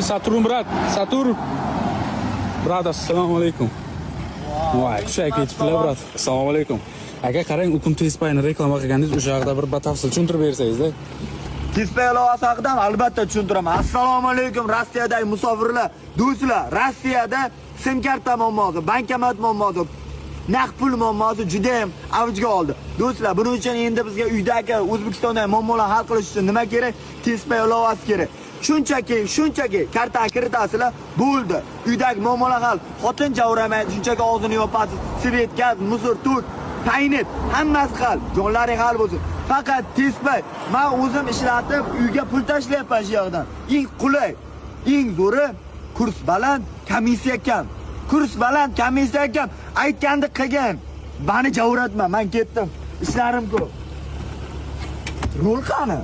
Saturn, brat. Saturn. Brat, assalomu alaykum. Voy, tushay ketibdilar, brat. Assalomu alaykum. Aka, qarang, Ukum Tespayni reklama qilgandingiz, o'sha haqida bir batafsil tushuntirib bersangiz-da. Tespay ilovasi haqida albatta tushuntiraman. Assalomu alaykum Rossiyadagi musofirlar, do'stlar. Rossiyada sim karta muammosi, bankomat muammosi, naqd pul muammosi juda ham avjga oldi. Do'stlar, buning uchun endi bizga uydagi O'zbekistondagi muammolarni hal qilish uchun nima kerak? Tespay ilovasi kerak. Shunchaki karta kiritasizlar, bo'ldi. Uydagi muammolar hal. Xotin javramaydi, shunchaki og'zini yopasiz. Svet, gaz, musor, tut, taynet, hammasi hal. Jonlaring hal bo'lsin. Faqat Tespay. Men o'zim ishlatib, uyga pul tashlayapman shu yerdan. Eng qulay, eng zo'ri kurs baland, komissiya kam. Kurs baland, komissiya kam. Aytganda qilgan. Meni javratma, men ketdim. Ishlarim ko'p. Rol qani?